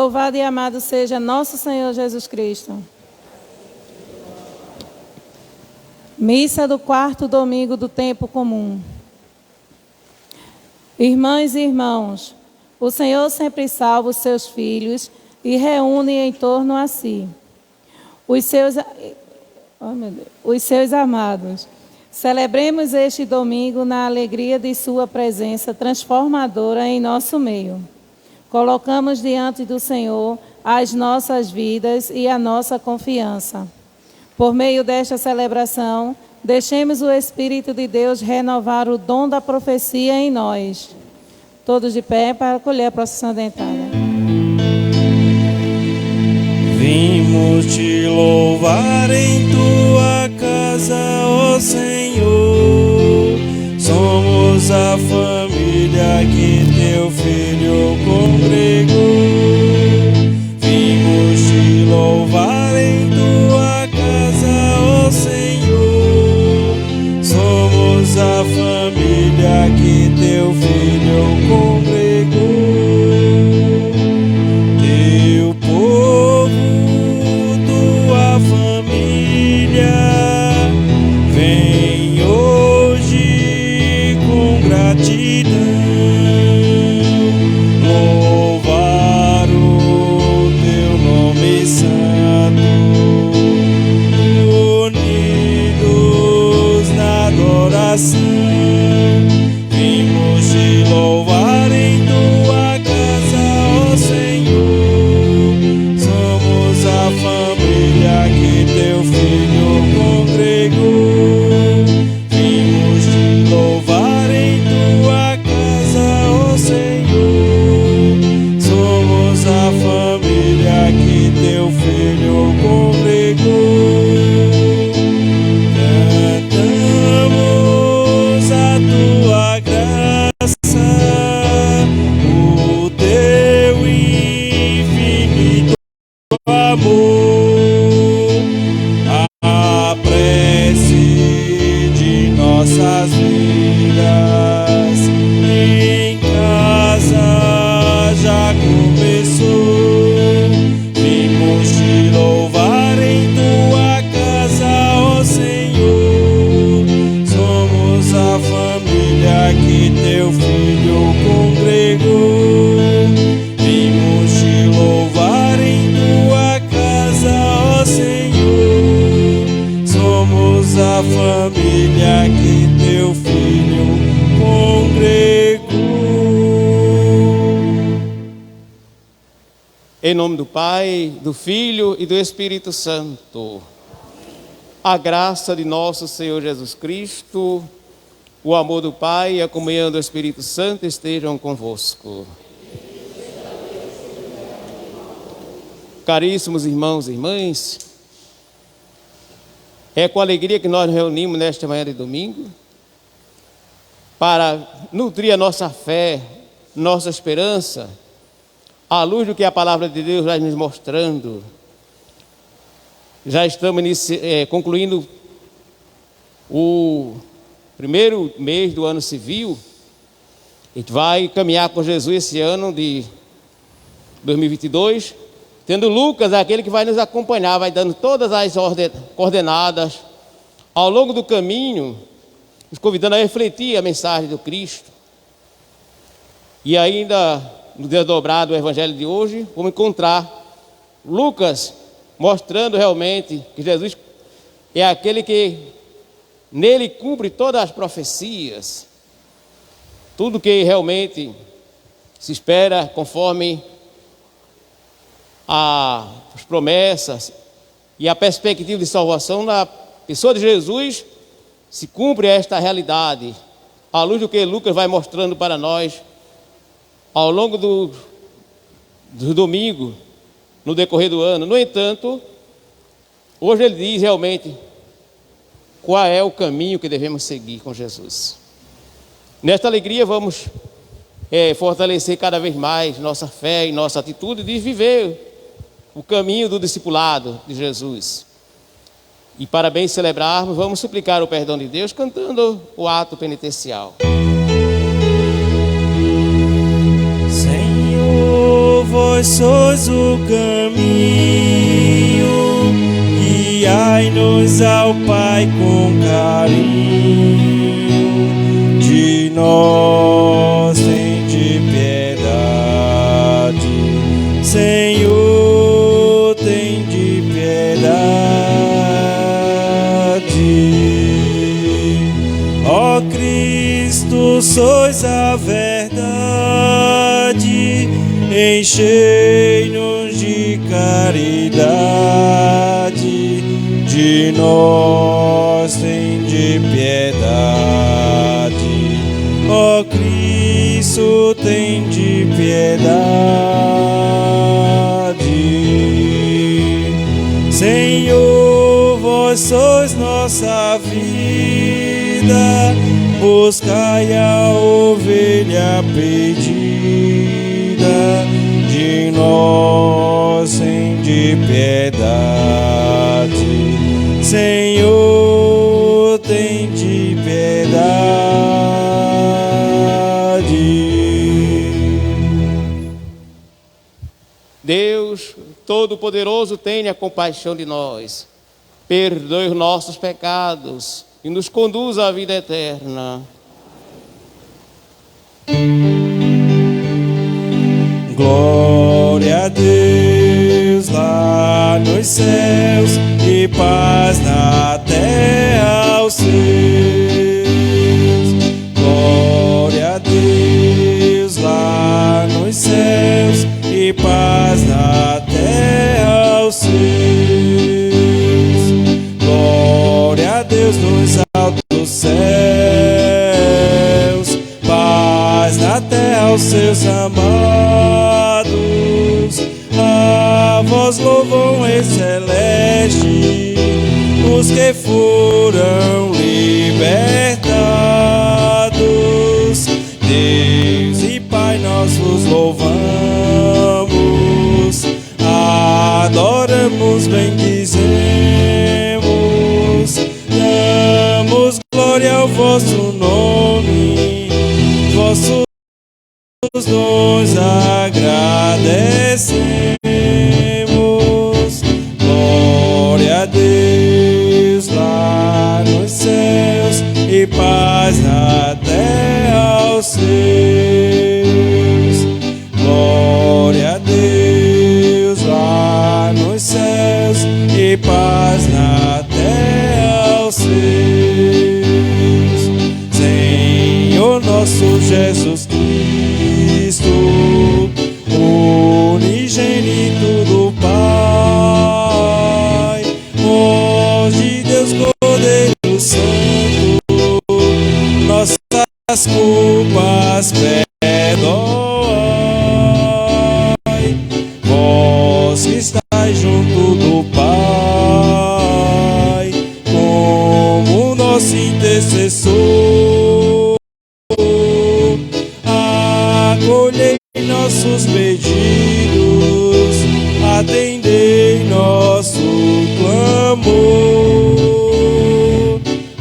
Louvado e amado seja nosso Senhor Jesus Cristo. Missa do quarto domingo do tempo comum. Irmãs e irmãos, o Senhor sempre salva os seus filhos e reúne em torno a si os seus amados. Celebremos este domingo na alegria de sua presença transformadora em nosso meio. Colocamos diante do Senhor as nossas vidas e a nossa confiança. Por meio desta celebração, deixemos o Espírito de Deus renovar o dom da profecia em nós. Todos de pé para acolher a procissão dentária. Vimos te louvar em tua casa, ó Senhor. Somos a família que teu Filho congregou. Vimos te louvar em tua casa, ó Senhor. Somos a família que teu Filho congregou. Teu povo, tua família, vem hoje com gratidão louvar o teu nome santo, unidos na adoração. Vimos te louvar em tua casa, ó Senhor. Somos a família que teu Filho congregou. Vimos te louvar em tua casa, ó Senhor. Somos a família que teu Filho congregou. Cantamos a tua graça, o teu infinito amor, a prece de nossas vidas em casa já começou. Vimos te louvar em tua casa, ó Senhor. Somos a família que teu Filho congregou. Vimos te louvar em tua casa, ó Senhor. Somos a família que teu Filho congregou. Em nome do Pai, do Filho e do Espírito Santo. A graça de nosso Senhor Jesus Cristo, o amor do Pai e a comunhão do Espírito Santo estejam convosco. Caríssimos irmãos e irmãs, é com alegria que nós nos reunimos nesta manhã de domingo para nutrir a nossa fé, nossa esperança, à luz do que a palavra de Deus vai nos mostrando. Já estamos concluindo o primeiro mês do ano civil. A gente vai caminhar com Jesus esse ano de 2022, tendo Lucas, aquele que vai nos acompanhar, vai dando todas as coordenadas ao longo do caminho, nos convidando a refletir a mensagem do Cristo. E ainda no desdobrado do Evangelho de hoje, vamos encontrar Lucas mostrando realmente que Jesus é aquele que nele cumpre todas as profecias, tudo que realmente se espera conforme as promessas e a perspectiva de salvação na pessoa de Jesus, se cumpre esta realidade, à luz do que Lucas vai mostrando para nós ao longo do domingo, no decorrer do ano. No entanto, hoje ele diz realmente qual é o caminho que devemos seguir com Jesus. Nesta alegria vamos fortalecer cada vez mais nossa fé e nossa atitude de viver o caminho do discipulado de Jesus. E para bem celebrarmos, vamos suplicar o perdão de Deus cantando o ato penitencial. Senhor, vós sois o caminho, guiai-nos ao Pai com carinho. De nós tende piedade, Senhor, tende piedade. Ó Cristo, sois a verdade, enchei-nos de caridade. De nós tende piedade, ó Cristo, tende piedade. Senhor, vós sois nossa vida, buscai a ovelha perdida. De nós tende piedade, Senhor, tende piedade. Deus Todo-Poderoso, tenha compaixão de nós, perdoe os nossos pecados e nos conduza à vida eterna. Glória a Deus lá nos céus e paz na terra aos seus. Glória a Deus lá nos céus e paz na terra aos seus. Glória a Deus nos altos céus, paz na terra aos seus amados. A vós louvam Rei celeste os que foram libertados. Deus e Pai, nós vos louvamos, adoramos, bendizemos, damos glória ao vosso nome, vossos dons agradecemos. Glória a Deus lá nos céus e paz na terra aos seus. Glória a Deus lá nos céus e paz na terra aos seus. Senhor nosso Jesus Cristo, unigênito do Pai, voz de Deus Cordeiro Santo, nossas culpas perdoai. Vós que estáis junto do Pai, como nosso intercessor, acolhei nossos pedidos, atendei nosso clamor.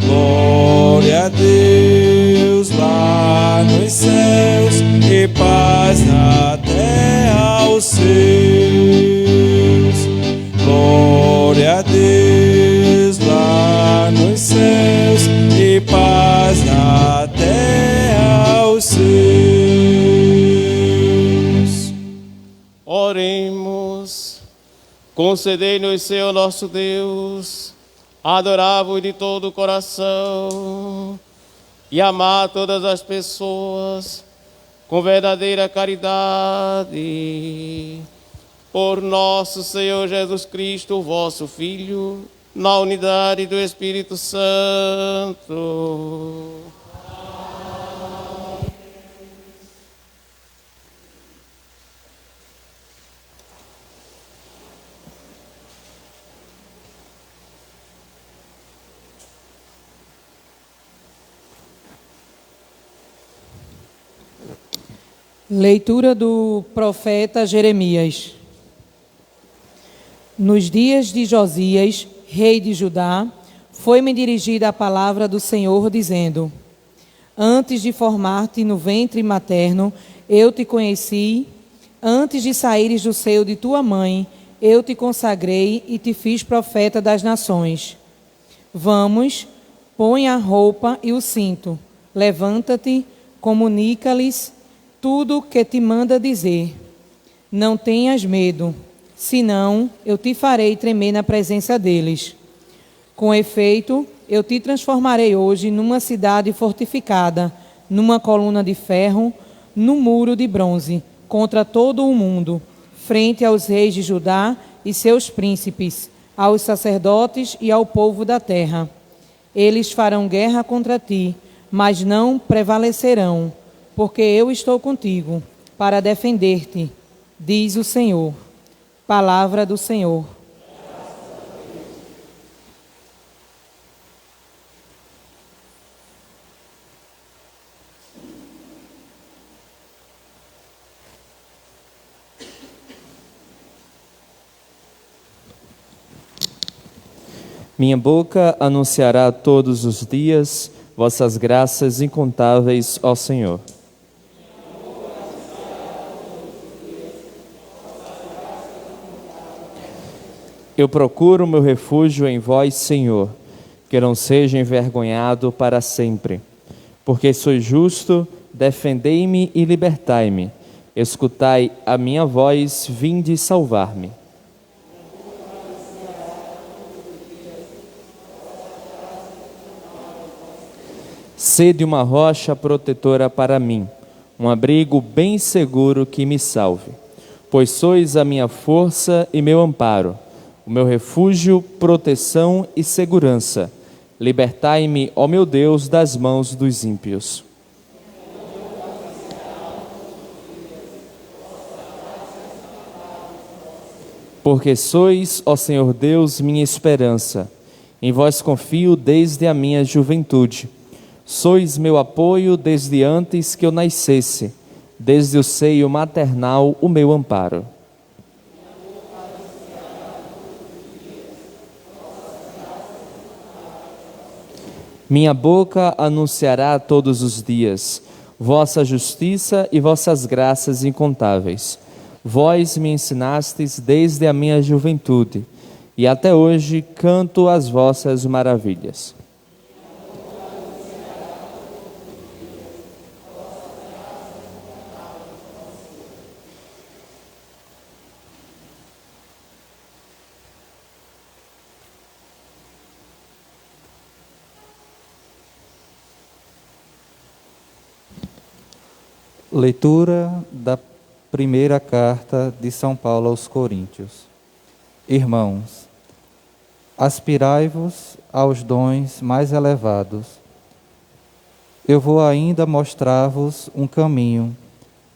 Glória a Deus lá nos céus e paz na terra aos seus. Glória a Deus lá nos céus e paz na terra aos seus. Oremos. Concedei-nos, Senhor nosso Deus, adorar-vos de todo o coração e amar todas as pessoas com verdadeira caridade. Por nosso Senhor Jesus Cristo, vosso Filho, na unidade do Espírito Santo. Leitura do profeta Jeremias. Nos dias de Josias, rei de Judá, foi-me dirigida a palavra do Senhor, dizendo: Antes de formar-te no ventre materno, eu te conheci, Antes de saíres do seio de tua mãe, eu te consagrei e te fiz profeta das nações. Vamos, põe a roupa e o cinto. Levanta-te, comunica-lhes tudo o que te manda dizer. Não tenhas medo, senão eu te farei tremer na presença deles. Com efeito, eu te transformarei hoje numa cidade fortificada, numa coluna de ferro, num muro de bronze, contra todo o mundo, frente aos reis de Judá e seus príncipes, aos sacerdotes e ao povo da terra. Eles farão guerra contra ti, mas não prevalecerão, porque eu estou contigo para defender-te, diz o Senhor. Palavra do Senhor. Minha boca anunciará todos os dias vossas graças incontáveis, ó Senhor. Eu procuro meu refúgio em vós, Senhor, que não seja envergonhado para sempre. Porque sois justo, defendei-me e libertai-me. Escutai a minha voz, vinde salvar-me. Sede uma rocha protetora para mim, um abrigo bem seguro que me salve. Pois sois a minha força e meu amparo, o meu refúgio, proteção e segurança. Libertai-me, ó meu Deus, das mãos dos ímpios. Porque sois, ó Senhor Deus, minha esperança. Em vós confio desde a minha juventude. Sois meu apoio desde antes que eu nascesse, desde o seio maternal o meu amparo. Minha boca anunciará todos os dias vossa justiça e vossas graças incontáveis. Vós me ensinastes desde a minha juventude, e até hoje canto as vossas maravilhas. Leitura da primeira carta de São Paulo aos Coríntios. Irmãos, aspirai-vos aos dons mais elevados. Eu vou ainda mostrar-vos um caminho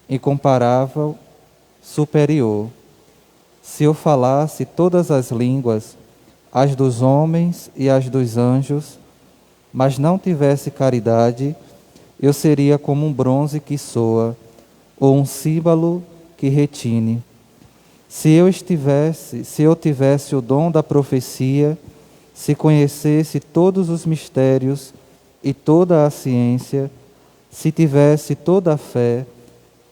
incomparável, superior. Se eu falasse todas as línguas, as dos homens e as dos anjos, mas não tivesse caridade, eu seria como um bronze que soa, ou um símbolo que retine. Se eu tivesse o dom da profecia, se conhecesse todos os mistérios e toda a ciência, se tivesse toda a fé,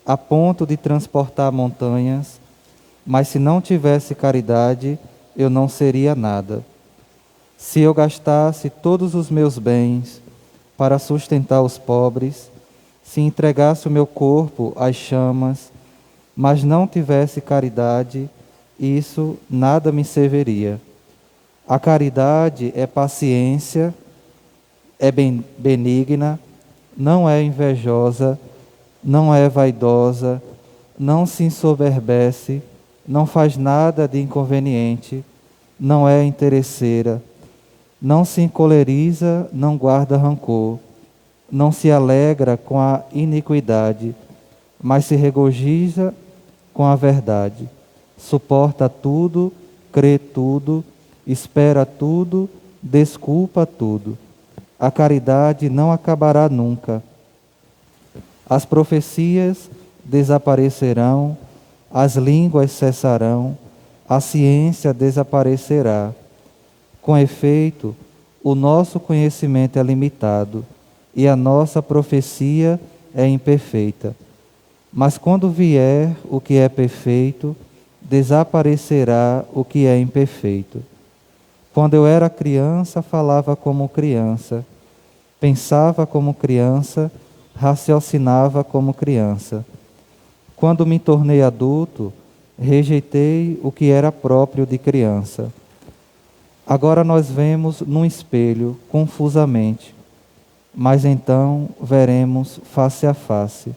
a ponto de transportar montanhas, mas se não tivesse caridade, eu não seria nada. Se eu gastasse todos os meus bens para sustentar os pobres, se entregasse o meu corpo às chamas, mas não tivesse caridade, isso nada me serviria. A caridade é paciência, é benigna, não é invejosa, não é vaidosa, não se ensoberbece, não faz nada de inconveniente, não é interesseira, não se encoleriza, não guarda rancor, não se alegra com a iniquidade, mas se regozija com a verdade. Suporta tudo, crê tudo, espera tudo, desculpa tudo. A caridade não acabará nunca. As profecias desaparecerão, as línguas cessarão, a ciência desaparecerá. Com efeito, o nosso conhecimento é limitado e a nossa profecia é imperfeita. Mas quando vier o que é perfeito, desaparecerá o que é imperfeito. Quando eu era criança, falava como criança, pensava como criança, raciocinava como criança. Quando me tornei adulto, rejeitei o que era próprio de criança. Agora nós vemos num espelho, confusamente, mas então veremos face a face.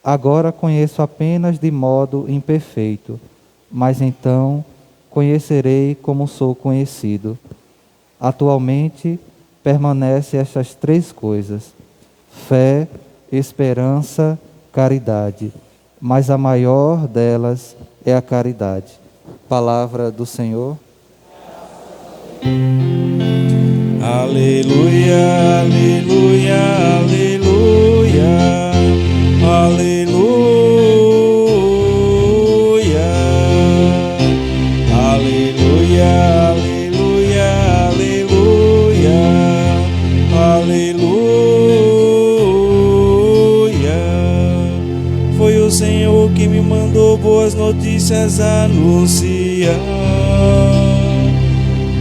Agora conheço apenas de modo imperfeito, mas então conhecerei como sou conhecido. Atualmente permanecem estas três coisas: fé, esperança, caridade. Mas a maior delas é a caridade. Palavra do Senhor. Aleluia, aleluia, aleluia, aleluia, aleluia, aleluia, aleluia, aleluia. Foi o Senhor que me mandou boas notícias anunciar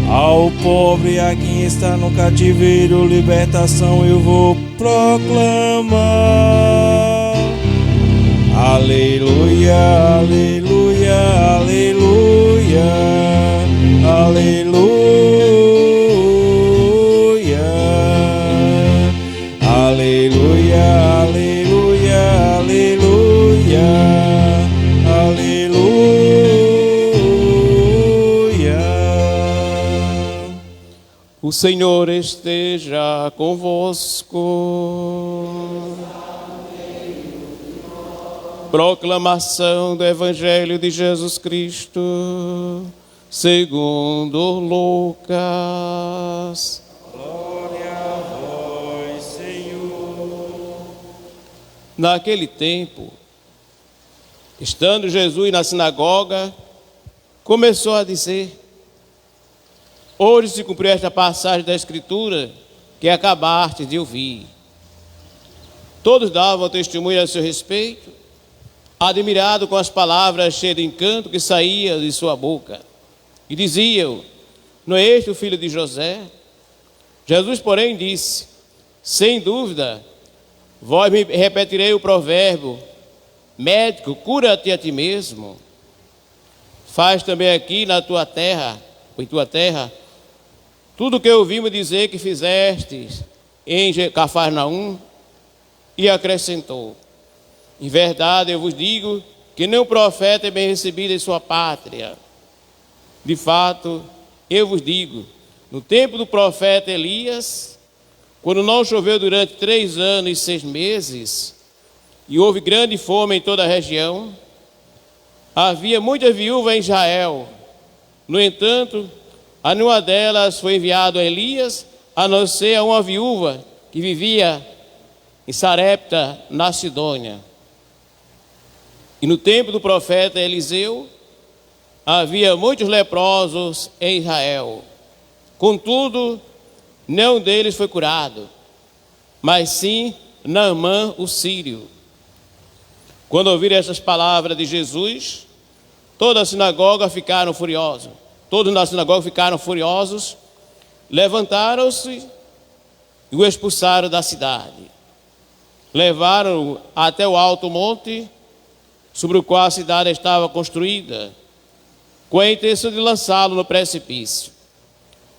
ao pobre, a quem está no cativeiro, libertação eu vou proclamar. Aleluia, aleluia, aleluia, aleluia, aleluia, aleluia, aleluia, aleluia. O Senhor esteja convosco. Proclamação do Evangelho de Jesus Cristo, segundo Lucas. Glória a vós, Senhor. Naquele tempo, estando Jesus na sinagoga, começou a dizer: hoje se cumpriu esta passagem da Escritura que acabaste de ouvir. Todos davam testemunho a seu respeito, admirado com as palavras cheias de encanto que saíam de sua boca. E diziam: não é este o filho de José? Jesus, porém, disse: sem dúvida, vós me repetirei o provérbio: médico, cura-te a ti mesmo. Faz também aqui na tua terra, ou em tua terra, tudo o que ouvimos dizer que fizestes em Cafarnaum. E acrescentou: em verdade eu vos digo que nem o profeta é bem recebido em sua pátria. De fato, eu vos digo, no tempo do profeta Elias, quando não choveu durante 3 anos e 6 meses, e houve grande fome em toda a região, havia muitas viúvas em Israel. No entanto, a nenhuma delas foi enviado a Elias, a não ser a uma viúva que vivia em Sarepta, na Sidônia. E no tempo do profeta Eliseu, havia muitos leprosos em Israel. Contudo, nenhum deles foi curado, mas sim Naamã, o sírio. Quando ouviram essas palavras de Jesus, toda a sinagoga ficaram furiosos. Todos na sinagoga ficaram furiosos, levantaram-se e o expulsaram da cidade. Levaram-o até o alto monte, sobre o qual a cidade estava construída, com a intenção de lançá-lo no precipício.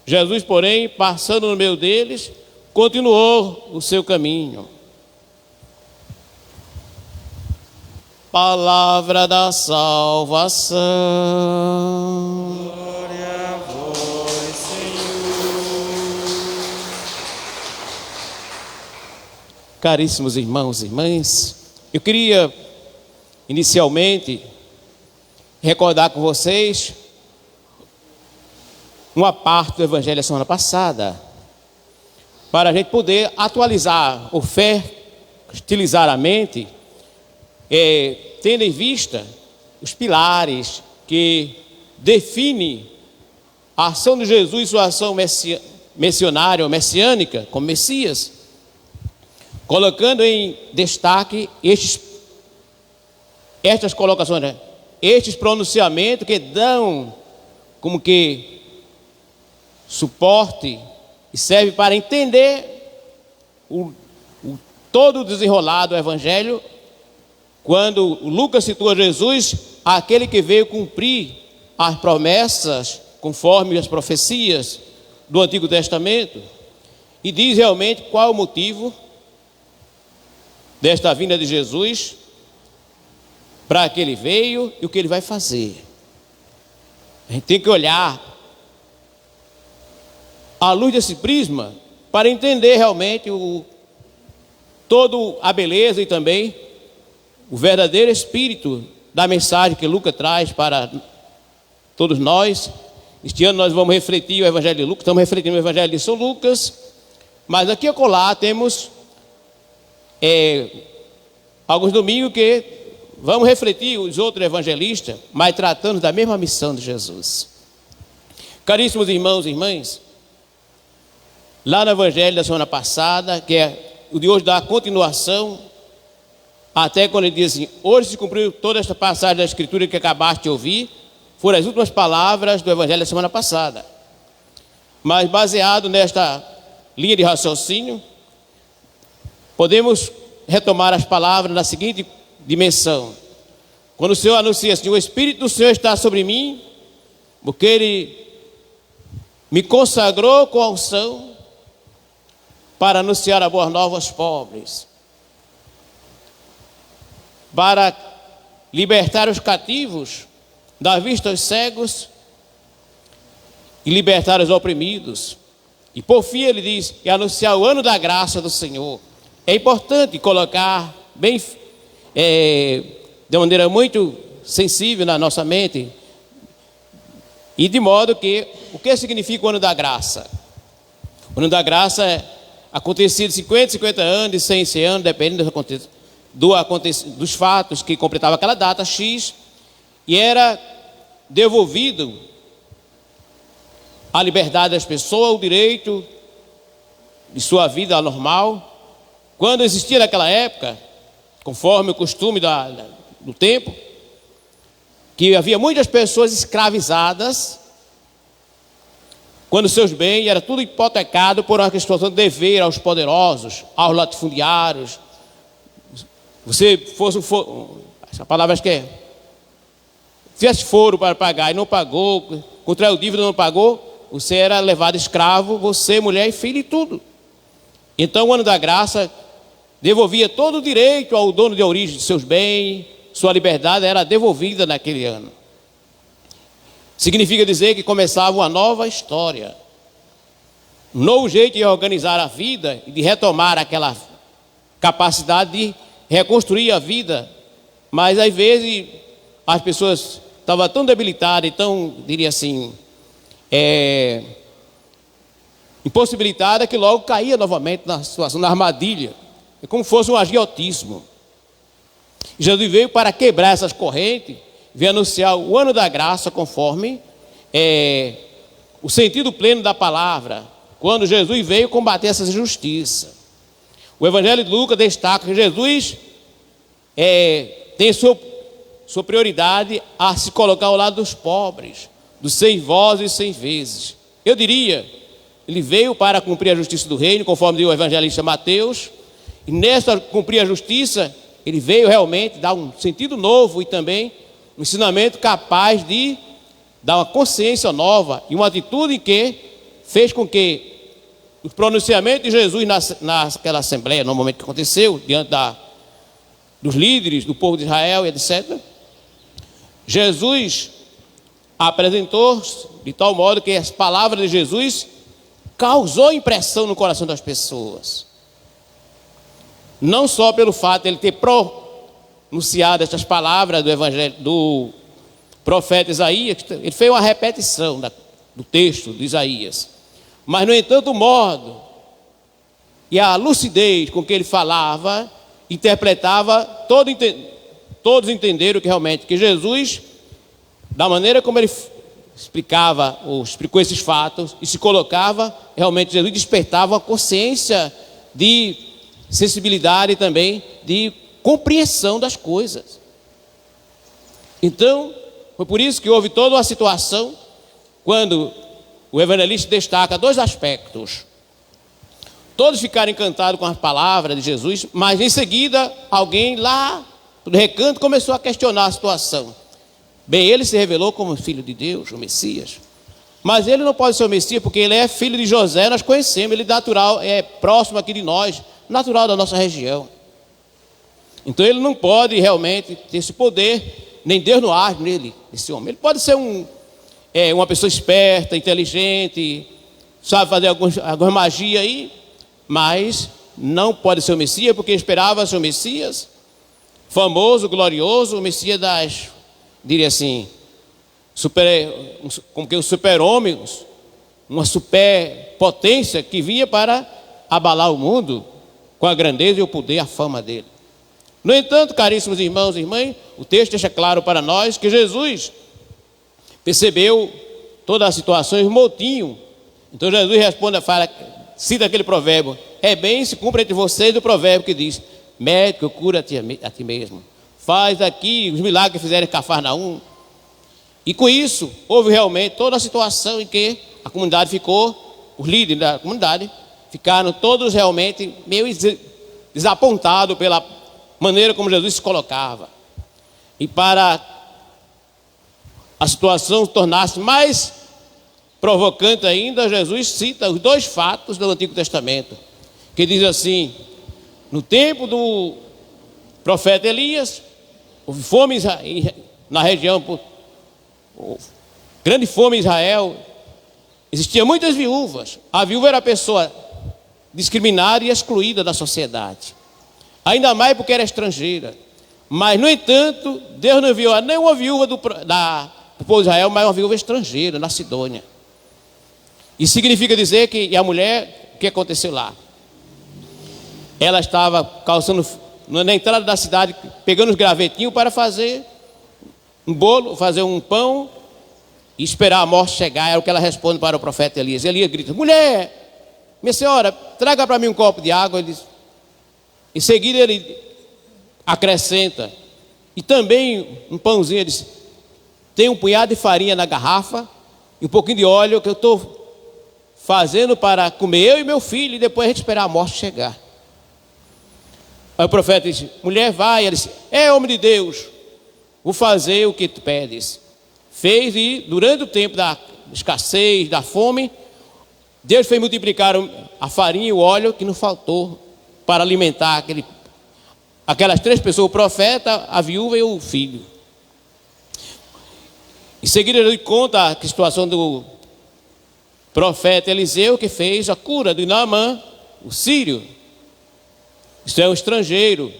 Jesus, porém, passando no meio deles, continuou o seu caminho. Palavra da salvação. Glória a vós, Senhor. Caríssimos irmãos e irmãs, eu queria inicialmente recordar com vocês uma parte do Evangelho da semana passada, para a gente poder atualizar ou fertilizar a mente, tendo em vista os pilares que definem a ação de Jesus e sua ação missionária ou messiânica, como Messias, colocando em destaque estes estas colocações, né? Estes pronunciamentos que dão como que suporte e serve para entender todo o desenrolar do Evangelho, quando Lucas situa Jesus, aquele que veio cumprir as promessas conforme as profecias do Antigo Testamento, e diz realmente qual é o motivo desta vinda de Jesus, para que ele veio e o que ele vai fazer. A gente tem que olhar à luz desse prisma para entender realmente toda a beleza e também o verdadeiro espírito da mensagem que Lucas traz para todos nós. Este ano nós vamos refletir o Evangelho de Lucas, estamos refletindo o Evangelho de São Lucas, mas aqui e acolá temos alguns domingos que vamos refletir os outros evangelistas, mas tratando da mesma missão de Jesus. Caríssimos irmãos e irmãs, lá no Evangelho da semana passada, que é o de hoje, dá continuação, até quando ele diz assim: hoje se cumpriu toda esta passagem da Escritura que acabaste de ouvir, foram as últimas palavras do Evangelho da semana passada. Mas baseado nesta linha de raciocínio, podemos retomar as palavras na seguinte dimensão: quando o Senhor anuncia assim: o Espírito do Senhor está sobre mim, porque Ele me consagrou com a unção para anunciar a boa nova aos pobres, para libertar os cativos, dar vista aos cegos e libertar os oprimidos. E por fim ele diz: e anunciar o ano da graça do Senhor. É importante colocar bem, de maneira muito sensível na nossa mente, e de modo que, o que significa o ano da graça? O ano da graça é acontecido 50 anos, de 100 anos, dependendo dos fatos que completavam aquela data X, e era devolvido a liberdade das pessoas, o direito de sua vida normal. Quando existia naquela época, conforme o costume do tempo, que havia muitas pessoas escravizadas, quando seus bens era tudo hipotecado por uma questão de dever aos poderosos, aos latifundiários. Você fosse essa palavra acho que é, tivesse foro para pagar e não pagou, contraiu dívida e não pagou, você era levado escravo, você, mulher e filho e tudo. Então o ano da graça devolvia todo o direito ao dono de origem de seus bens, sua liberdade era devolvida naquele ano. Significa dizer que começava uma nova história, um novo jeito de organizar a vida e de retomar aquela capacidade de reconstruir a vida. Mas às vezes as pessoas estavam tão debilitadas e tão, diria assim, impossibilitada, que logo caía novamente na situação, na armadilha. É como se fosse um agiotismo. Jesus veio para quebrar essas correntes, veio anunciar o ano da graça conforme o sentido pleno da palavra, quando Jesus veio combater essa injustiça. O Evangelho de Lucas destaca que Jesus tem sua prioridade a se colocar ao lado dos pobres, dos sem voz e sem vezes. Eu diria, ele veio para cumprir a justiça do reino, conforme diz o evangelista Mateus, e nessa cumprir a justiça, ele veio realmente dar um sentido novo e também um ensinamento capaz de dar uma consciência nova e uma atitude que fez com que o pronunciamento de Jesus naquela assembleia, no momento que aconteceu, diante dos líderes do povo de Israel e etc., Jesus apresentou de tal modo que as palavras de Jesus causou impressão no coração das pessoas. Não só pelo fato de ele ter pronunciado estas palavras do evangelho do profeta Isaías, ele fez uma repetição do texto de Isaías, mas no entanto o modo e a lucidez com que ele falava, interpretava, todos entenderam que realmente que Jesus, da maneira como ele explicava ou explicou esses fatos e se colocava, realmente Jesus despertava uma consciência de sensibilidade e também de compreensão das coisas. Então, foi por isso que houve toda uma situação quando o evangelista destaca dois aspectos. Todos ficaram encantados com as palavras de Jesus, mas em seguida alguém lá do recanto começou a questionar a situação. Bem, ele se revelou como filho de Deus, o Messias. Mas ele não pode ser o Messias porque ele é filho de José, nós conhecemos, ele é natural, é próximo aqui de nós, natural da nossa região. Então ele não pode realmente ter esse poder, nem Deus não age nele, esse homem. Ele pode ser uma pessoa esperta, inteligente, sabe fazer alguma magia aí, mas não pode ser o Messias, porque esperava ser o Messias, famoso, glorioso, o Messias diria assim, como que um super-homem, uma superpotência que vinha para abalar o mundo com a grandeza e o poder, a fama dele. No entanto, caríssimos irmãos e irmãs, o texto deixa claro para nós que Jesus percebeu todas as situações, motinho. Então Jesus responde, cita aquele provérbio: é bem se cumpre entre vocês o provérbio que diz: médico, cura a ti mesmo. Faz aqui os milagres que fizeram em Cafarnaum. E com isso, houve realmente toda a situação em que a comunidade ficou, os líderes da comunidade, ficaram todos realmente meio desapontados pela maneira como Jesus se colocava. E para a situação tornar-se mais provocante ainda, Jesus cita os dois fatos do Antigo Testamento, que diz assim: no tempo do profeta Elias, houve fome na região, grande fome em Israel, existiam muitas viúvas. A viúva era a pessoa discriminada e excluída da sociedade, ainda mais porque era estrangeira. Mas, no entanto, Deus não enviou nenhuma viúva do povo de Israel, mas uma viúva estrangeira, na Sidônia. Isso significa dizer que a mulher, o que aconteceu lá? Ela estava calçando na entrada da cidade, pegando os gravetinhos para fazer um bolo, fazer um pão e esperar a morte chegar. É o que ela responde para o profeta Elias. Elias grita: mulher, minha senhora, traga para mim um copo de água. Ele diz, em seguida ele acrescenta: e também um pãozinho. Ele diz: tem um punhado de farinha na garrafa e um pouquinho de óleo que eu estou fazendo para comer eu e meu filho, e depois a gente esperar a morte chegar. Aí o profeta disse: mulher, vai. Ele disse: é homem de Deus, vou fazer o que tu pedes. Fez, e durante o tempo da escassez, da fome, Deus fez multiplicar a farinha e o óleo que não faltou para alimentar aquelas três pessoas: o profeta, a viúva e o filho. Em seguida ele conta a situação do profeta Eliseu, que fez a cura de Naamã, o sírio. Isso é um estrangeiro.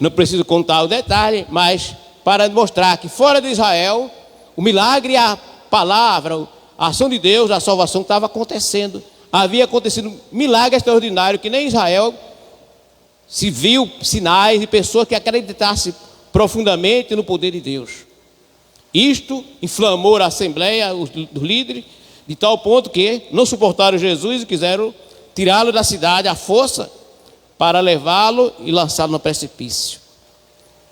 Não preciso contar o detalhe, mas para mostrar que fora de Israel, o milagre, a palavra, a ação de Deus, a salvação estava acontecendo. Havia acontecido milagre extraordinário que nem em Israel se viu sinais de pessoas que acreditassem profundamente no poder de Deus. Isto inflamou a assembleia, os líderes, de tal ponto que não suportaram Jesus e quiseram tirá-lo da cidade à força para levá-lo e lançá-lo no precipício.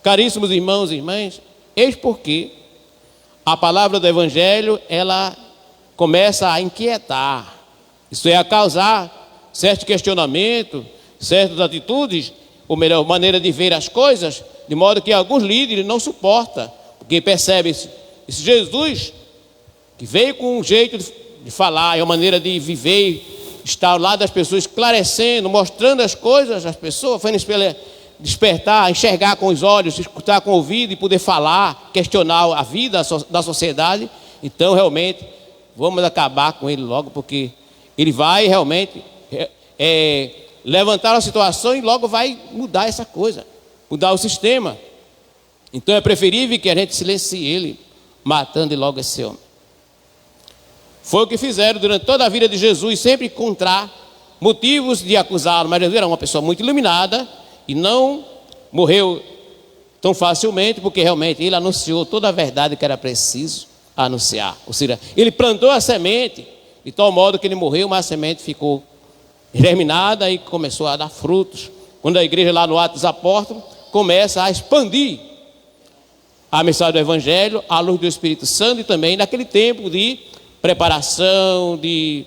Caríssimos irmãos e irmãs, eis porque a palavra do Evangelho, ela começa a inquietar, isso é, a causar certo questionamento, certas atitudes, ou melhor, maneira de ver as coisas, de modo que alguns líderes não suportam, porque percebem esse Jesus, que veio com um jeito de falar, é uma maneira de viver, estar ao lado das pessoas, esclarecendo, mostrando as coisas às pessoas, fazendo despertar, enxergar com os olhos, escutar com o ouvido e poder falar, questionar a vida da sociedade. Então, realmente, vamos acabar com ele logo, porque ele vai realmente levantar a situação e logo vai mudar essa coisa, mudar o sistema. Então é preferível que a gente silencie ele, matando logo esse homem. Foi o que fizeram durante toda a vida de Jesus, sempre encontrar motivos de acusá-lo, mas Jesus era uma pessoa muito iluminada e não morreu tão facilmente, porque realmente ele anunciou toda a verdade que era preciso anunciar. Ou seja, ele plantou a semente de tal modo que ele morreu, mas a semente ficou germinada e começou a dar frutos. Quando a igreja lá no Atos dos Apóstolos começa a expandir a mensagem do Evangelho à luz do Espírito Santo e também naquele tempo de preparação, de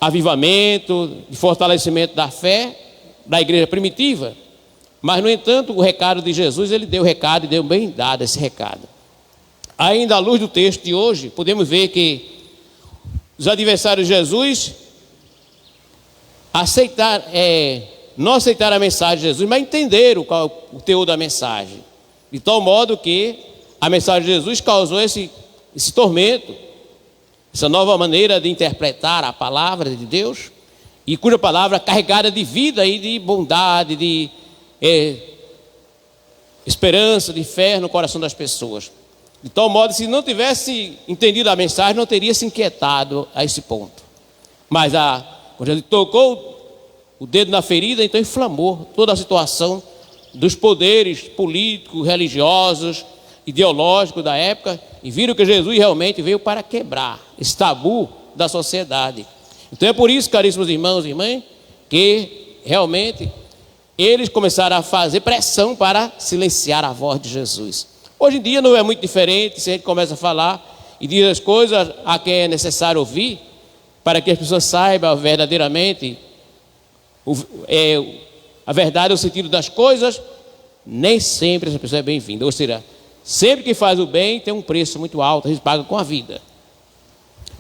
avivamento, de fortalecimento da fé da igreja primitiva. Mas, no entanto, o recado de Jesus, ele deu o recado e deu bem dado esse recado. Ainda à luz do texto de hoje, podemos ver que os adversários de Jesus não aceitaram a mensagem de Jesus, mas entenderam qual é o teor da mensagem. De tal modo que a mensagem de Jesus causou esse tormento, essa nova maneira de interpretar a palavra de Deus, e cuja palavra carregada de vida e de bondade, de esperança, de fé no coração das pessoas. De tal modo, se não tivesse entendido a mensagem, não teria se inquietado a esse ponto. Mas quando ele tocou o dedo na ferida, então inflamou toda a situação dos poderes políticos, religiosos, ideológicos da época, e viram que Jesus realmente veio para quebrar esse tabu da sociedade. Então é por isso, caríssimos irmãos e irmãs, que realmente eles começaram a fazer pressão para silenciar a voz de Jesus. Hoje em dia não é muito diferente, se a gente começa a falar e diz as coisas a quem é necessário ouvir, para que as pessoas saibam verdadeiramente a verdade, o sentido das coisas, nem sempre essa pessoa é bem-vinda. Ou seja, sempre que faz o bem tem um preço muito alto, a gente paga com a vida.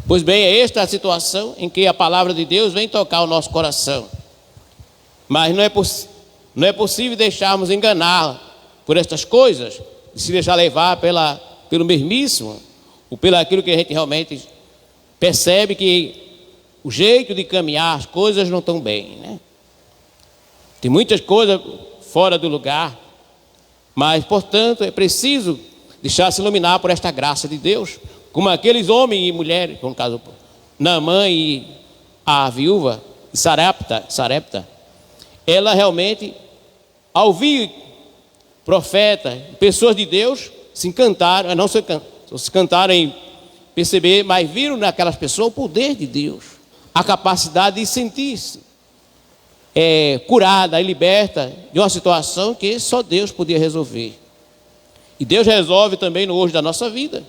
Pois bem, é esta a situação em que a palavra de Deus vem tocar o nosso coração. Mas não é possível deixarmos enganar por estas coisas, de se deixar levar pelo mesmíssimo, ou pelo aquilo que a gente realmente percebe que o jeito de caminhar as coisas não estão bem, né? Tem muitas coisas fora do lugar, mas, portanto, é preciso deixar-se iluminar por esta graça de Deus, como aqueles homens e mulheres, como no caso Naamã e a viúva Sarepta, ela realmente, ao ouvir profeta, pessoas de Deus, se encantaram, não se encantaram em perceber, mas viram naquelas pessoas o poder de Deus, a capacidade de sentir-se curada e liberta de uma situação que só Deus podia resolver. E Deus resolve também no hoje da nossa vida,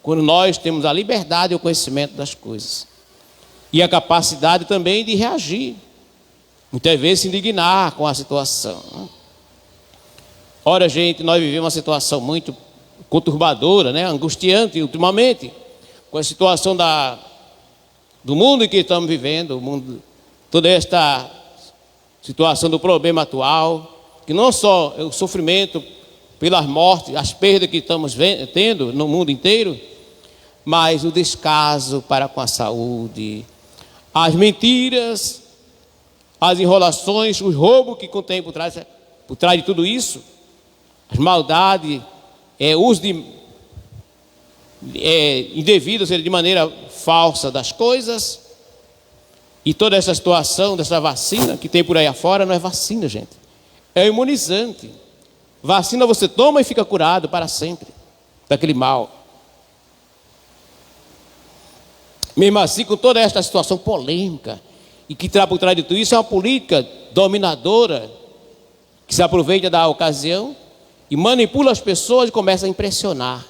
quando nós temos a liberdade e o conhecimento das coisas. E a capacidade também de reagir, muitas vezes se indignar com a situação. Ora, gente, nós vivemos uma situação muito conturbadora, né? Angustiante ultimamente, com a situação do mundo em que estamos vivendo, toda esta situação do problema atual, que não só é o sofrimento pelas mortes, as perdas que estamos tendo no mundo inteiro, mas o descaso para com a saúde, as mentiras, as enrolações, os roubos que contém por trás de tudo isso, as maldades, uso indevido, ou seja, de maneira falsa das coisas, e toda essa situação dessa vacina que tem por aí afora não é vacina, gente, é imunizante. Vacina você toma e fica curado para sempre daquele mal. Mesmo assim, com toda esta situação polêmica e que traz por trás de tudo isso, é uma política dominadora que se aproveita da ocasião e manipula as pessoas e começa a impressionar,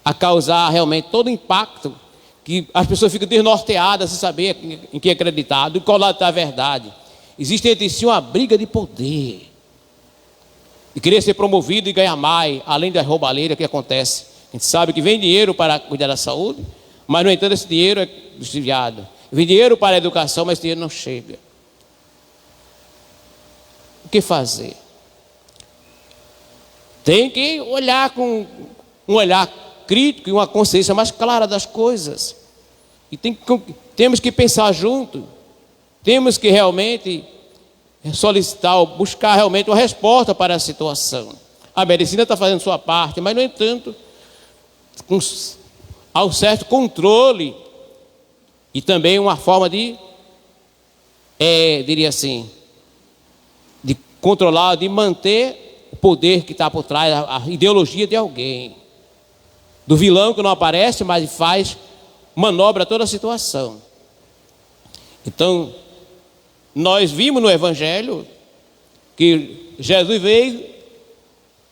a causar realmente todo o impacto, que as pessoas ficam desnorteadas sem saber em que acreditar, do qual lado está a verdade. Existe entre si uma briga de poder, de querer ser promovido e ganhar mais, além das roubalheiras que acontece. A gente sabe que vem dinheiro para cuidar da saúde, mas, no entanto, esse dinheiro é desviado. Vem dinheiro para a educação, mas esse dinheiro não chega. O que fazer? Tem que olhar com um olhar crítico e uma consciência mais clara das coisas. E temos que pensar junto. Temos que realmente solicitar, buscar realmente uma resposta para a situação. A medicina está fazendo sua parte, mas, no entanto, há um certo controle e também uma forma de, diria assim, de controlar, de manter o poder que está por trás, a ideologia de alguém, do vilão que não aparece, mas manobra toda a situação. Então, nós vimos no Evangelho que Jesus veio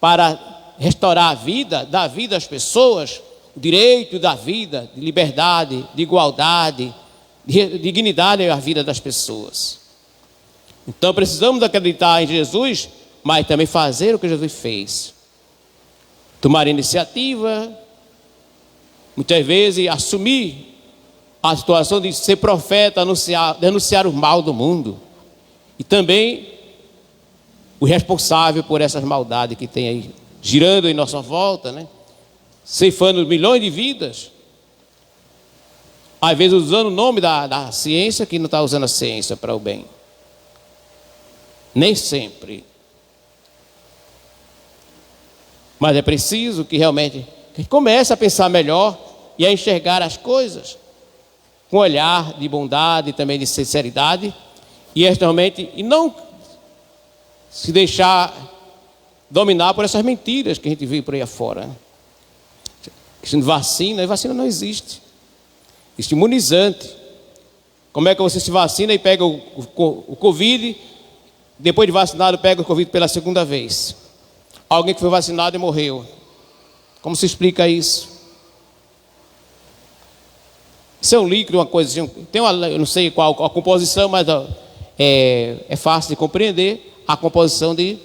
para restaurar a vida, dar vida às pessoas, o direito da vida, de liberdade, de igualdade, de dignidade à vida das pessoas. Então precisamos acreditar em Jesus, mas também fazer o que Jesus fez. Tomar iniciativa, muitas vezes assumir a situação de ser profeta, denunciar o mal do mundo. E também o responsável por essas maldades que tem aí, girando em nossa volta, né? Ceifando milhões de vidas. Às vezes usando o nome da ciência, que não está usando a ciência para o bem. Nem sempre. Mas é preciso que realmente a gente comece a pensar melhor e a enxergar as coisas com um olhar de bondade e também de sinceridade e não se deixar dominar por essas mentiras que a gente vê por aí afora. Vacina não existe. Existe imunizante. Como é que você se vacina e pega o Covid, depois de vacinado pega o Covid pela segunda vez? Alguém que foi vacinado e morreu. Como se explica isso? Isso é um líquido, uma coisa assim, eu não sei qual a composição, mas é fácil de compreender a composição de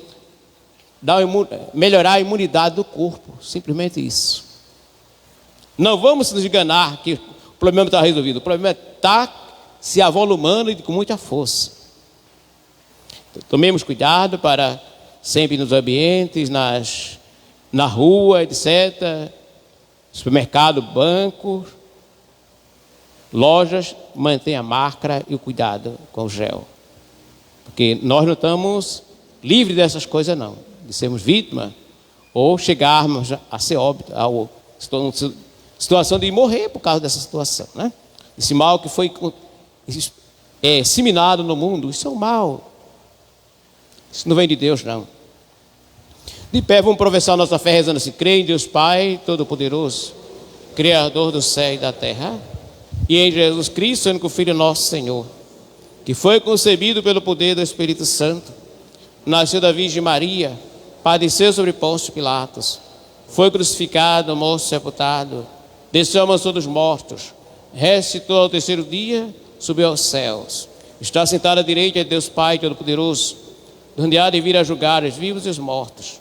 melhorar a imunidade do corpo. Simplesmente isso. Não vamos nos enganar que o problema está resolvido. O problema está se avolumando e com muita força. Tomemos cuidado para sempre nos ambientes, na rua, etc. Supermercado, banco, lojas, mantenha a máscara e o cuidado com o gel. Porque nós não estamos livres dessas coisas não. De sermos vítimas ou chegarmos a ser óbito, situação de morrer por causa dessa situação, né? Esse mal que foi disseminado no mundo, isso é um mal. Isso não vem de Deus, não. De pé, vamos professar nossa fé rezando assim: creio em Deus Pai Todo-Poderoso, Criador do céu e da terra, e em Jesus Cristo, único Filho nosso Senhor, que foi concebido pelo poder do Espírito Santo, nasceu da Virgem Maria, padeceu sobre Pôncio Pilatos, foi crucificado, morto, sepultado, desceu à mansão dos mortos, ressuscitou ao terceiro dia, subiu aos céus, está sentado à direita de Deus Pai Todo-Poderoso, donde há de vir a julgar os vivos e os mortos.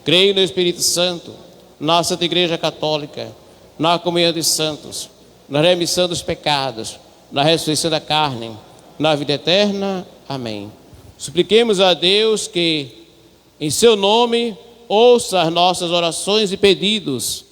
Creio no Espírito Santo, na Santa Igreja Católica, na comunhão dos santos, na remissão dos pecados, na ressurreição da carne, na vida eterna. Amém. Supliquemos a Deus que, em seu nome, ouça as nossas orações e pedidos.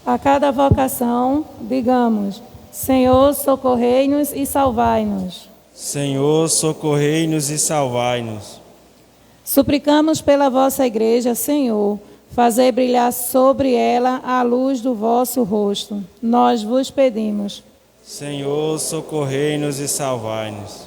A cada vocação, digamos: Senhor, socorrei-nos e salvai-nos. Senhor, socorrei-nos e salvai-nos. Suplicamos pela vossa igreja, Senhor, fazei brilhar sobre ela a luz do vosso rosto. Nós vos pedimos. Senhor, socorrei-nos e salvai-nos.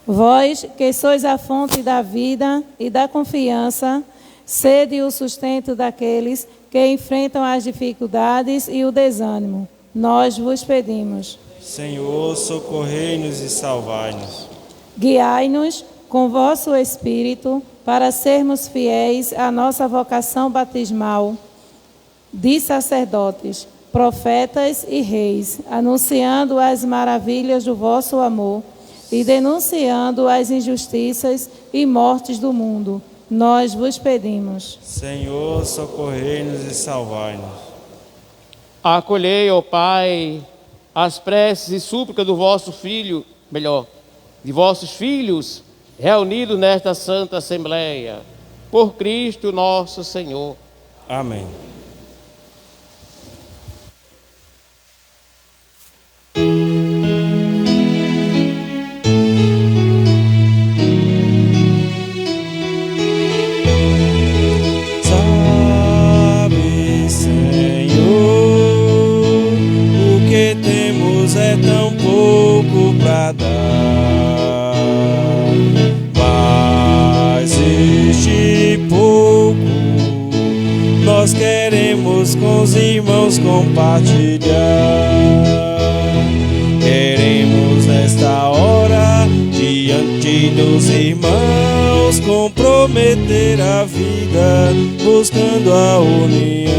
Vós, que sois a fonte da vida e da confiança, sede o sustento daqueles que enfrentam as dificuldades e o desânimo. Nós vos pedimos. Senhor, socorrei-nos e salvai-nos. Guiai-nos com vosso Espírito para sermos fiéis à nossa vocação batismal de sacerdotes, profetas e reis, anunciando as maravilhas do vosso amor e denunciando as injustiças e mortes do mundo. Nós vos pedimos. Senhor, socorrei-nos e salvai-nos. Acolhei, ó Pai, as preces e súplicas do vosso Filho, de vossos filhos, reunidos nesta Santa Assembleia, por Cristo nosso Senhor. Amém. Sabe, Senhor, o que temos é tão pouco para dar, mas este pouco nós queremos com os irmãos compartilhar. Queridos irmãos, comprometer a vida buscando a união.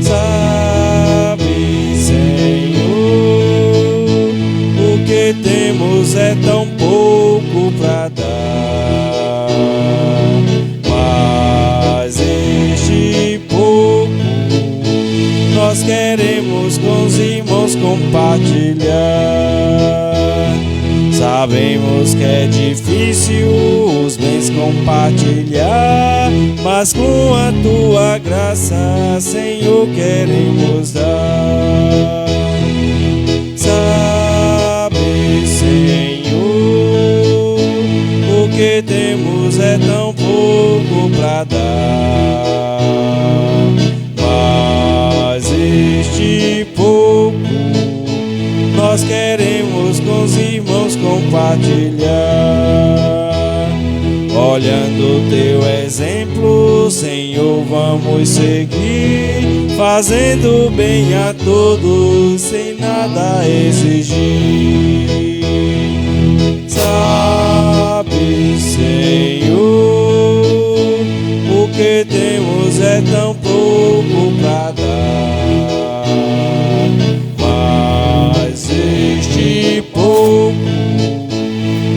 Sabe, Senhor, o que temos é tão pouco para dar, mas este pouco nós queremos com os irmãos compartilhar. Sabemos que é difícil os bens compartilhar, mas com a tua graça, Senhor, queremos dar. Sabe, Senhor, o que temos é tão pouco para dar, mas este pouco nós queremos com os irmãos compartilhar. Olhando teu exemplo, Senhor, vamos seguir, fazendo bem a todos, sem nada exigir. Sabe, Senhor, o que temos é tão pouco para dar, mas este pouco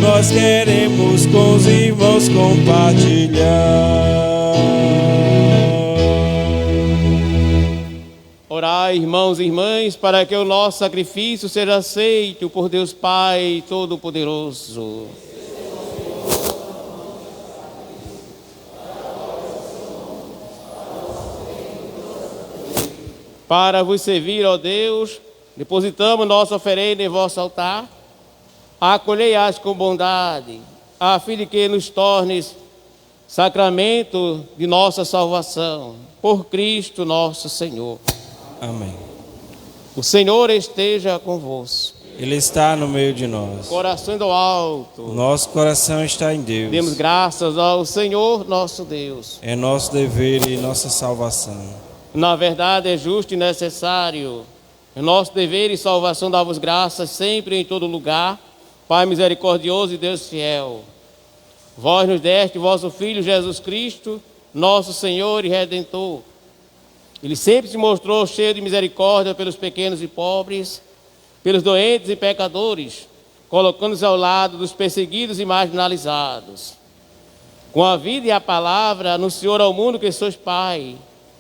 nós queremos com os irmãos compartilhar. Orai, irmãos e irmãs, para que o nosso sacrifício seja aceito por Deus Pai Todo-Poderoso. Para vos servir, ó Deus, depositamos nossa oferenda em vosso altar. Acolhei-as com bondade, a fim de que nos tornes sacramento de nossa salvação. Por Cristo nosso Senhor. Amém. O Senhor esteja convosco. Ele está no meio de nós. Coração do alto. Nosso coração está em Deus. Demos graças ao Senhor nosso Deus. É nosso dever e nossa salvação. Na verdade é justo e necessário. É nosso dever e salvação dar-vos graças sempre e em todo lugar. Pai misericordioso e Deus fiel. Vós nos deste vosso Filho Jesus Cristo, nosso Senhor e Redentor. Ele sempre se mostrou cheio de misericórdia pelos pequenos e pobres, pelos doentes e pecadores, colocando-se ao lado dos perseguidos e marginalizados. Com a vida e a palavra, anunciou ao mundo que sois Pai,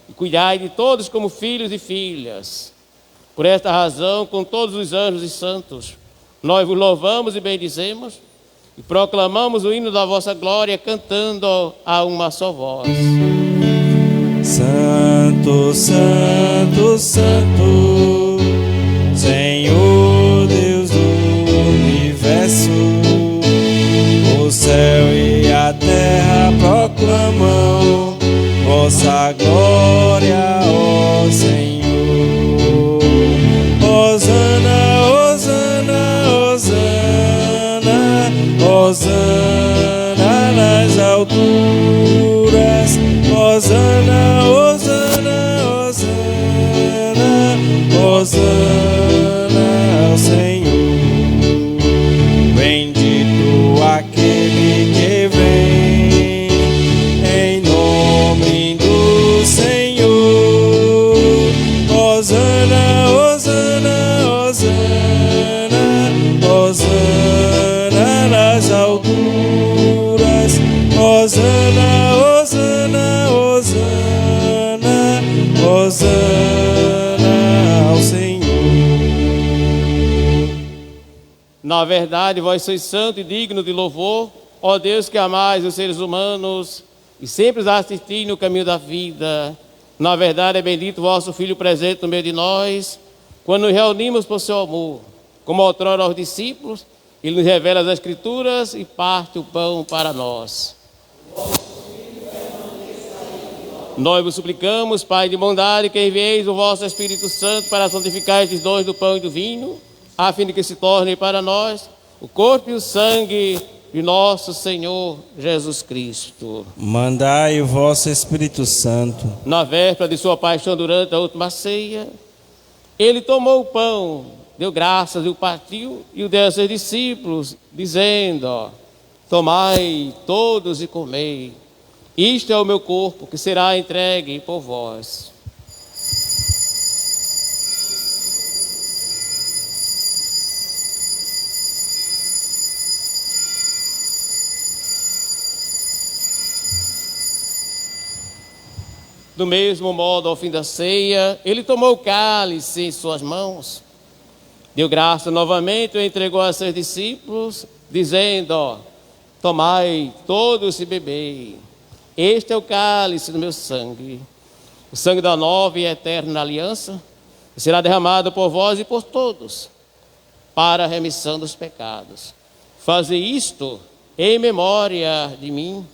e cuidai de todos como filhos e filhas. Por esta razão, com todos os anjos e santos, nós vos louvamos e bendizemos, e proclamamos o hino da vossa glória, cantando a uma só voz. Santo, Santo, Santo, Senhor Deus do universo, o céu e a terra proclamam vossa glória, ó Senhor. Hosana, Hosana, Hosana, Hosana nas alturas, Hosana, Hosana, Hosana, Hosana ao Senhor. Bendito aquele que vem em nome do Senhor. Hosana, Hosana, Hosana, Hosana nas alturas, Hosana, Hosana, Hosana, Hosana ao Senhor. Na verdade, vós sois santo e digno de louvor, ó Deus que amais os seres humanos e sempre os assistis no caminho da vida. Na verdade, é bendito vosso Filho presente no meio de nós, quando nos reunimos por seu amor. Como outrora aos discípulos, ele nos revela as Escrituras e parte o pão para nós. Nós vos suplicamos, Pai de bondade, que envieis o vosso Espírito Santo para santificar estes dons do pão e do vinho, a fim de que se tornem para nós o corpo e o sangue de nosso Senhor Jesus Cristo. Mandai o vosso Espírito Santo. Na véspera de sua paixão durante a última ceia, ele tomou o pão deu graças e o partiu e o deu a seus discípulos, dizendo, ó, tomai todos e comei. Isto é o meu corpo, que será entregue por vós. Do mesmo modo, ao fim da ceia, ele tomou o cálice em suas mãos, deu graça novamente e o entregou a seus discípulos, dizendo, ó, tomai todos e bebei. Este é o cálice do meu sangue, o sangue da nova e eterna aliança, que será derramado por vós e por todos, para a remissão dos pecados. Fazei isto em memória de mim.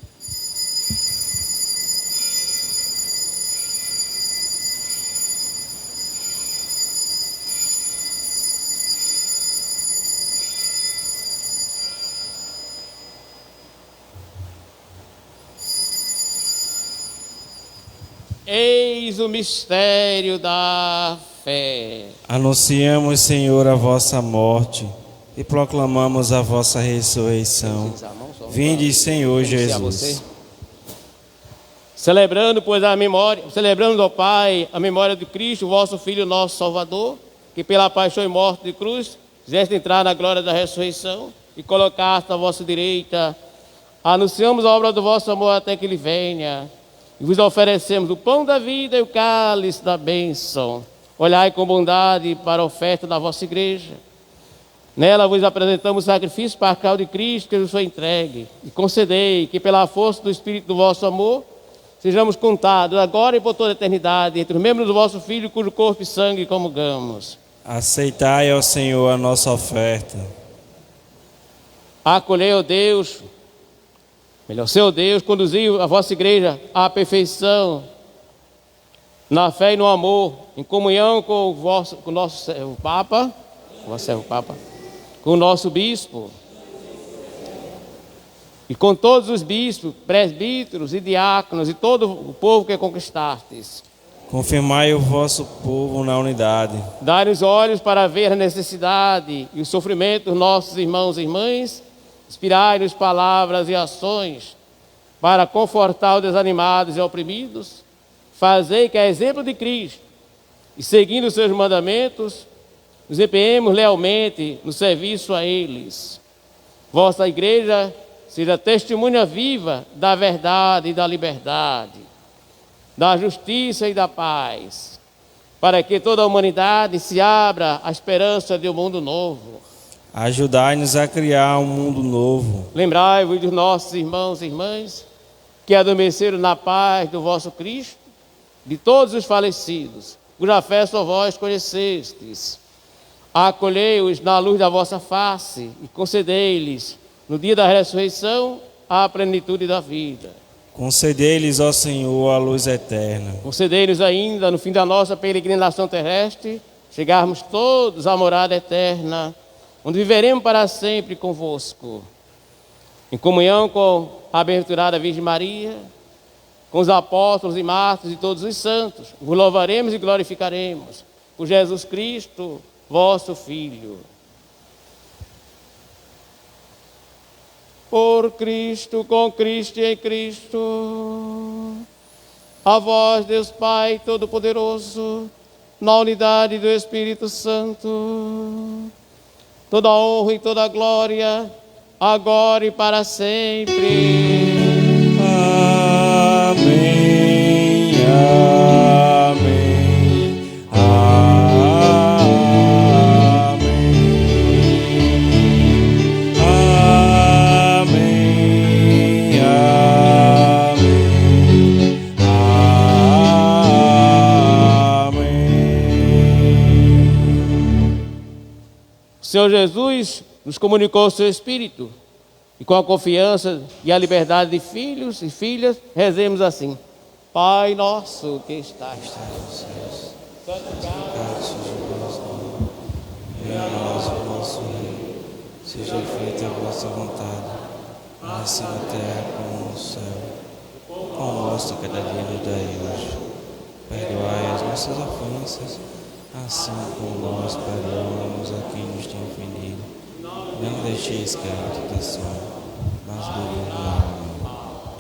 Eis o mistério da fé. Anunciamos, Senhor, a vossa morte e proclamamos a vossa ressurreição. Vinde, Senhor Jesus. Celebrando, pois, celebrando, ó Pai, a memória de Cristo, vosso Filho, nosso Salvador, que pela paixão e morte de cruz, fizeste entrar na glória da ressurreição e colocaste à vossa direita. Anunciamos a obra do vosso amor até que ele venha. E vos oferecemos o pão da vida e o cálice da bênção. Olhai com bondade para a oferta da vossa igreja. Nela vos apresentamos o sacrifício pascal de Cristo que vos foi entregue. E concedei que pela força do Espírito do vosso amor, sejamos contados agora e por toda a eternidade entre os membros do vosso Filho, cujo corpo e sangue comungamos. Aceitai, ó Senhor, a nossa oferta. Acolhei, ó Deus, Senhor Deus, conduziu a vossa igreja à perfeição, na fé e no amor, em comunhão com o nosso servo Papa, com o nosso bispo, e com todos os bispos, presbíteros e diáconos, e todo o povo que conquistastes. Confirmai o vosso povo na unidade. Dai-nos olhos para ver a necessidade e o sofrimento dos nossos irmãos e irmãs. Inspirai-nos palavras e ações para confortar os desanimados e oprimidos. Fazei que, a exemplo de Cristo, e seguindo os seus mandamentos, nos empenhemos lealmente no serviço a eles. Vossa igreja seja testemunha viva da verdade e da liberdade, da justiça e da paz, para que toda a humanidade se abra à esperança de um mundo novo. Ajudai-nos a criar um mundo novo. Lembrai-vos dos nossos irmãos e irmãs que adormeceram na paz do vosso Cristo, de todos os falecidos, cuja fé só vós conhecestes. Acolhei-os na luz da vossa face e concedei-lhes, no dia da ressurreição, a plenitude da vida. Concedei-lhes, ó Senhor, a luz eterna. Concedei-nos ainda, no fim da nossa peregrinação terrestre, chegarmos todos à morada eterna, onde viveremos para sempre convosco, em comunhão com a bem-aventurada Virgem Maria, com os apóstolos e mártires e todos os santos, vos louvaremos e glorificaremos por Jesus Cristo, vosso Filho. Por Cristo, com Cristo e em Cristo, a vós, Deus Pai Todo-Poderoso, na unidade do Espírito Santo, toda a honra e toda a glória, agora e para sempre. Amém, amém, amém, amém, amém. O Senhor Jesus nos comunicou o seu Espírito, e com a confiança e a liberdade de filhos e filhas, rezemos assim: Pai nosso que estás nos céus, santificado seja o vosso nome. Venha a nós o vosso reino. Seja feita a vossa vontade, assim na terra como no céu. O pão nosso cada dia nos dai hoje. Perdoai as nossas ofensas, assim como nós perdoamos a quem nos tem ofendido. Não deixeis cair em tentação, mas livrai-nos do mal.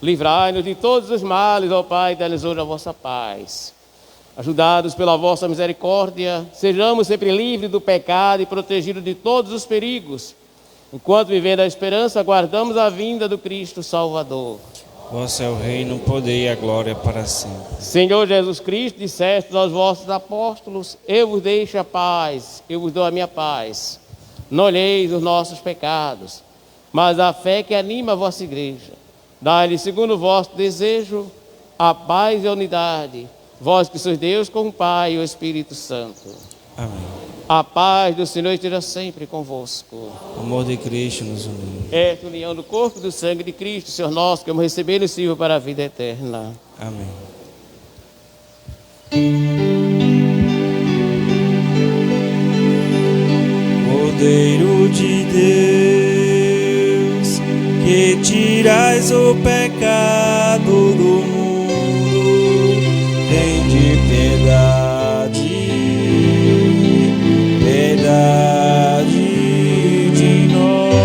Livrai-nos de todos os males, ó Pai, dai-nos hoje a vossa paz. Ajudados pela vossa misericórdia, sejamos sempre livres do pecado e protegidos de todos os perigos. Enquanto vivendo a esperança, aguardamos a vinda do Cristo Salvador. Vosso é o reino, o poder e a glória para sempre. Senhor Jesus Cristo, disseste aos vossos apóstolos: eu vos deixo a paz, eu vos dou a minha paz. Não olheis os nossos pecados, mas a fé que anima a vossa igreja. Dai-lhe, segundo o vosso desejo, a paz e a unidade, vós que sois Deus com o Pai e o Espírito Santo. Amém. A paz do Senhor esteja sempre convosco. O amor de Cristo nos uniu. Esta união do corpo e do sangue de Cristo, Senhor nosso, que vamos receber e sirva para a vida eterna. Amém. Cordeiro de Deus, que tirais o pecado do mundo, tende piedade, piedade de nós.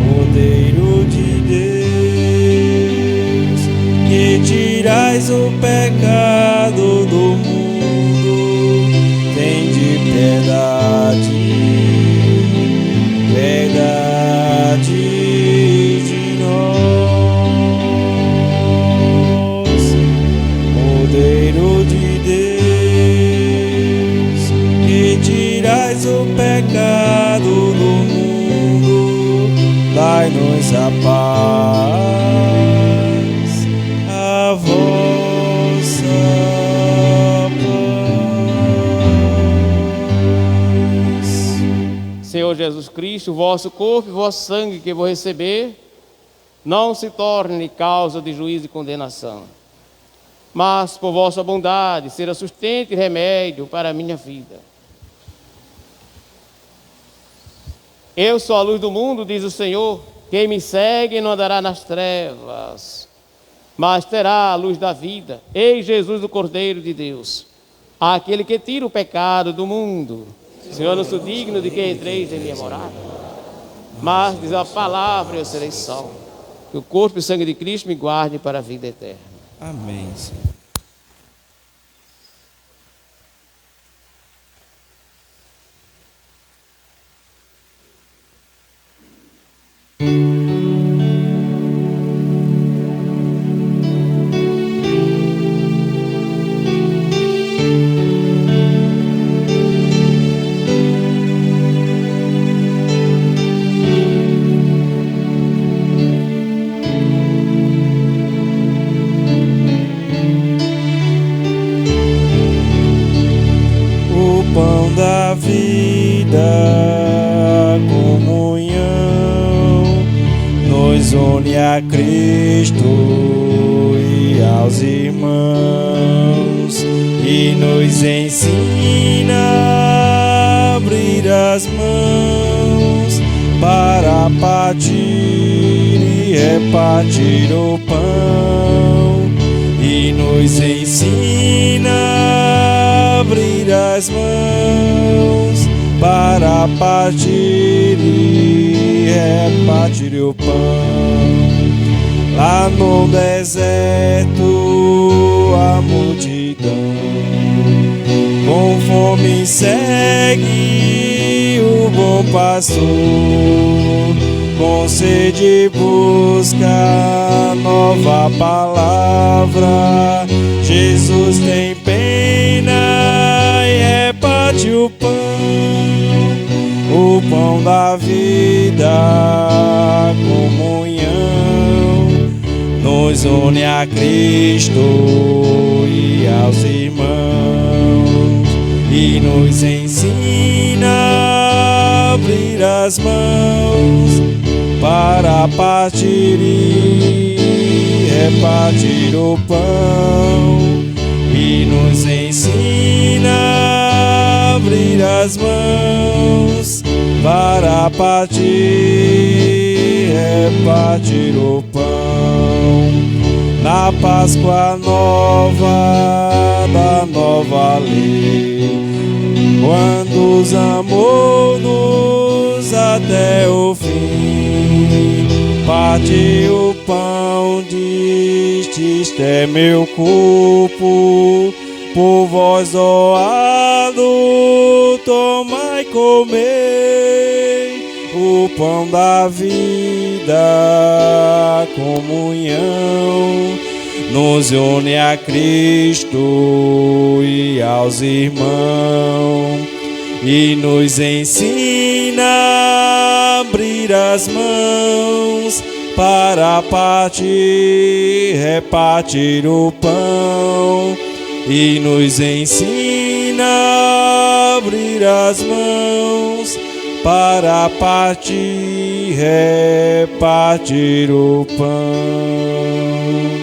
Cordeiro de Deus, que tirais o pecado do mundo, piedade, piedade de nós. Cordeiro de Deus, que tirais o pecado do mundo, dai-nos a paz, a vossa Senhor Jesus Cristo, o vosso corpo e o vosso sangue que eu vou receber, não se torne causa de juízo e condenação, mas por vossa bondade será sustento e remédio para a minha vida. Eu sou a luz do mundo, diz o Senhor, quem me segue não andará nas trevas, mas terá a luz da vida. Eis Jesus, o Cordeiro de Deus, aquele que tira o pecado do mundo. Senhor, não sou digno de que entreis em minha morada, mas diz a palavra e eu serei salvo. Que o corpo e o sangue de Cristo me guardem para a vida eterna. Amém, Senhor. Une a Cristo e aos irmãos e nos ensina a abrir as mãos para partir e repartir o pão, e nos ensina a abrir as mãos para partir e repartir o pão. Lá no deserto a multidão com fome segue o bom pastor, com sede busca a nova palavra. Jesus tem pena e reparte o pão da vida, comunhão, nos une a Cristo e aos irmãos, e nos ensina a abrir as mãos para partir e repartir o pão, e nos ensina a abrir as mãos para partir e repartir o pão. na Páscoa nova da nova lei, quando os amou-nos até o fim. Partiu o pão, diste: isto é meu corpo, por vós doado, tomai e comei. O pão da vida, a comunhão, nos une a Cristo e aos irmãos, e nos ensina a abrir as mãos para partir, repartir o pão, e nos ensina a abrir as mãos para partir, repartir o pão.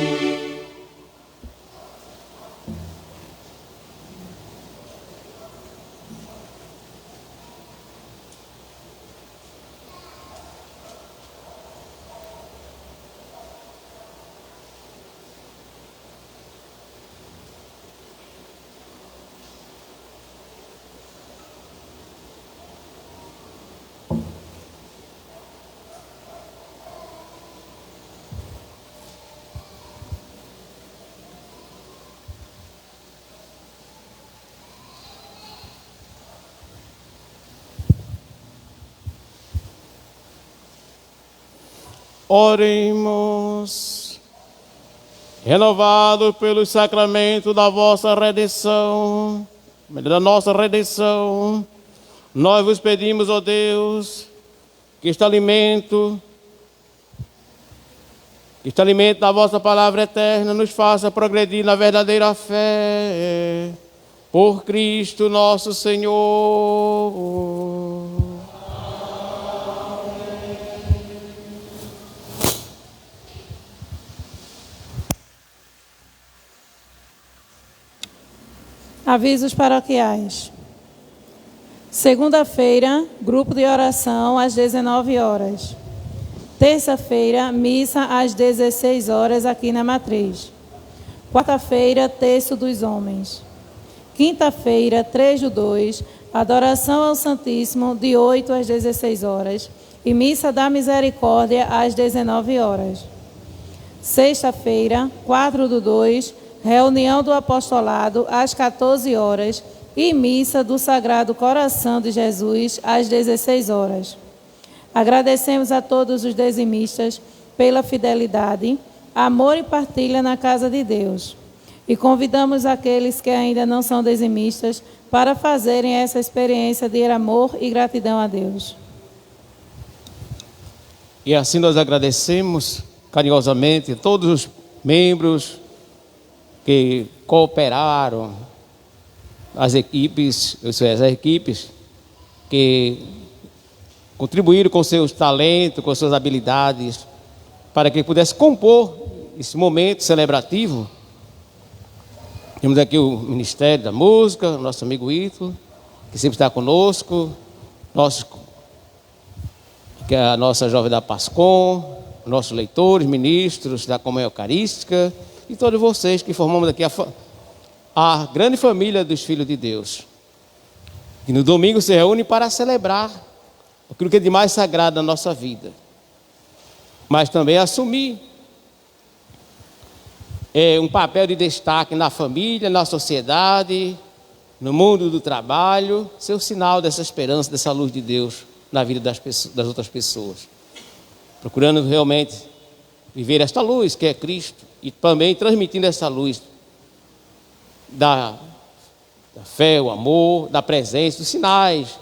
Oremos. Renovados pelos sacramentos da vossa redenção, da nossa redenção, nós vos pedimos, ó Deus, que este alimento da vossa palavra eterna nos faça progredir na verdadeira fé. Por Cristo nosso Senhor. Avisos paroquiais. Segunda-feira, grupo de oração às 19 horas. Terça-feira, missa às 16 horas aqui na Matriz. Quarta-feira, terço dos homens. Quinta-feira, 3/2, adoração ao Santíssimo de 8 às 16 horas e missa da Misericórdia às 19 horas. Sexta-feira, 4/2, reunião do apostolado às 14 horas e missa do Sagrado Coração de Jesus às 16 horas. Agradecemos a todos os dizimistas pela fidelidade, amor e partilha na casa de Deus. E convidamos aqueles que ainda não são dizimistas para fazerem essa experiência de amor e gratidão a Deus. E assim nós agradecemos carinhosamente todos os membros que cooperaram, as equipes que contribuíram com seus talentos, com suas habilidades, para que pudesse compor esse momento celebrativo. Temos aqui o Ministério da Música, nosso amigo Ito, que sempre está conosco, a nossa jovem da Pascom, nossos leitores, ministros da Comunhão Eucarística, e todos vocês que formamos aqui a grande família dos filhos de Deus, que no domingo se reúne para celebrar aquilo que é de mais sagrado na nossa vida, mas também assumir um papel de destaque na família, na sociedade, no mundo do trabalho, ser o sinal dessa esperança, dessa luz de Deus na vida das outras pessoas, procurando realmente viver esta luz que é Cristo e também transmitindo essa luz da fé, o amor, da presença, dos sinais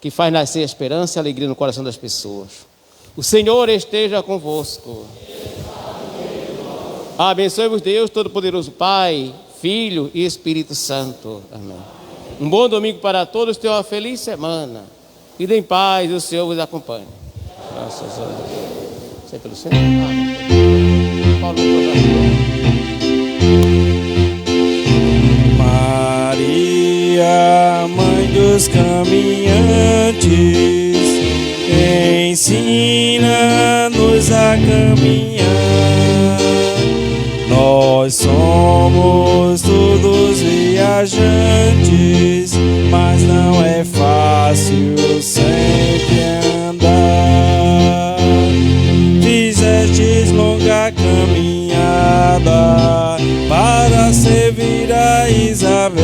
que faz nascer a esperança e a alegria no coração das pessoas. O Senhor esteja convosco. Abençoe-vos Deus Todo-Poderoso, Pai, Filho e Espírito Santo. Amém. Um bom domingo para todos, tenham uma feliz semana. Ide em paz, o Senhor vos acompanhe. Graças a Deus. Sei pelo Senhor. Paulo, Maria, Mãe dos caminhantes, ensina-nos a caminhar. viajantes, mas não é fácil sempre andar. Fizestes longa caminhada para servir a Isabel,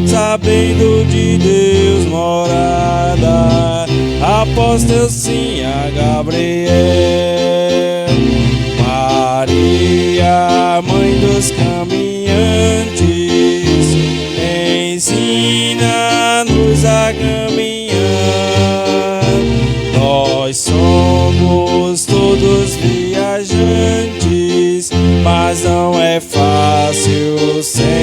sabendo de Deus morada, após teu sim a Gabriel. Maria, mãe dos caminhantes, ensina-nos a caminhar. Nós somos todos viajantes, mas não é fácil sem